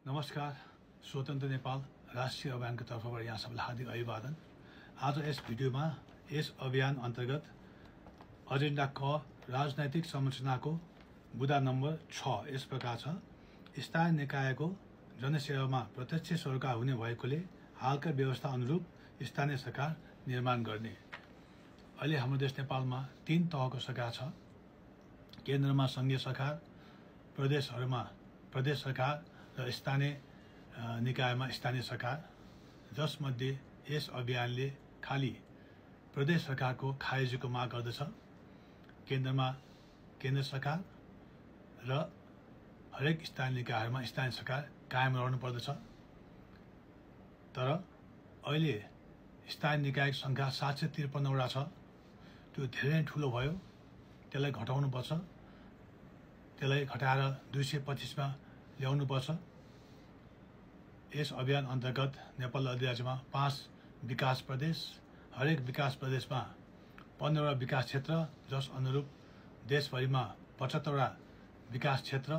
नमस्कार। स्वतन्त्र नेपाल राष्ट्रिय अभियानको तर्फबाट यहाँ सबैलाई हार्दिक अभिवादन। आज यस भिडियोमा यस अभियान अन्तर्गत एजेन्डा क राजनैतिक संरचनाको बुँदा नम्बर 6 यस प्रकार छ। स्थानीय निकायको जनसेवामा प्रत्यक्ष सरकार हुने भएकोले हालका व्यवस्था अनुरूप स्थानीय सरकार निर्माण गर्ने। अहिले हाम्रो देश नेपालमा 3 तहको सरकार छ। केन्द्रमा संघीय सरकार, प्रदेशहरूमा प्रदेश सरकार र स्थानीय निकायमा स्थानीय सरकार, जसमध्ये यस अभियानले खाली प्रदेश सरकारको खारेजीको माग गर्दछ। केन्द्रमा केन्द्र सरकार र हरेक स्थानीय निकायहरूमा स्थानीय सरकार कायम रहनु पर्दछ। तर अहिले स्थानीय निकायको संख्या 753 वटा छ। त्यो धेरै ठुलो भयो। त्यसलाई घटाउनुपर्छ। त्यसलाई घटाएर 225 मा ल्याउनुपर्छ। यस अभियान अन्तर्गत नेपाल अधिराज्यमा 5 विकास प्रदेश, हरेक विकास प्रदेशमा 15 वटा विकास क्षेत्र, जस अनुरूप देशभरिमा 75 वटा विकास क्षेत्र,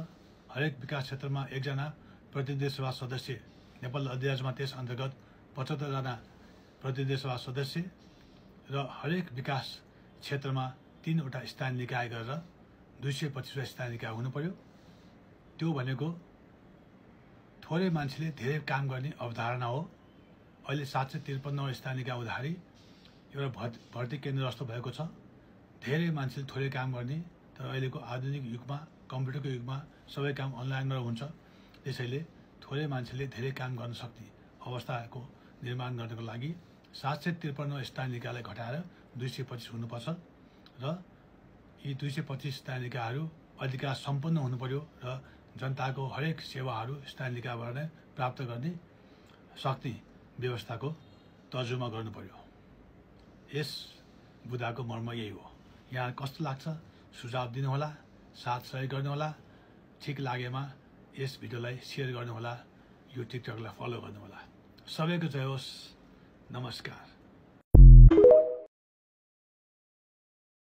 हरेक विकास क्षेत्रमा 1 जना प्रतिनिधि सभा सदस्य। नेपाल अधिराज्यमा त्यस अन्तर्गत 75 जना प्रतिनिधि सभा सदस्य र हरेक विकास क्षेत्रमा 3 वटा स्थानीय निकाय गरेर 225 वटा स्थानीय निकाय हुनु पर्यो। त्यो भनेको थोरै मान्छेले धेरै काम गर्ने अवधारणा हो। अहिले 753 स्थानीय निकाय हुँदाखेरि एउटा भर्ती केन्द्र जस्तो भएको छ। धेरै मान्छेले थोरै काम गर्ने, तर अहिलेको आधुनिक युगमा, कम्प्युटरको युगमा सबै काम अनलाइनमा हुन्छ। त्यसैले थोरै मान्छेले धेरै काम गर्न सक्ने अवस्थाको निर्माण गर्नको लागि 753 स्थानीय निकायलाई घटाएर 225 हुनुपर्छ र यी 225 स्थानीय निकायहरू अधिकार सम्पन्न हुनु पर्यो र जनताको हरेक सेवाहरू स्थानीय निकायबाट नै प्राप्त गर्ने सक्ने व्यवस्थाको तर्जुमा गर्नु पर्यो। यस बुँदाको मर्म यही हो। यहाँ कस्तो लाग्छ सुझाव दिनुहोला, साथ सहयोग गर्नुहोला। ठिक लागेमा यस भिडियोलाई सेयर गर्नुहोला। यो टिकटकलाई फलो गर्नुहोला। सबैको जय होस्। नमस्कार।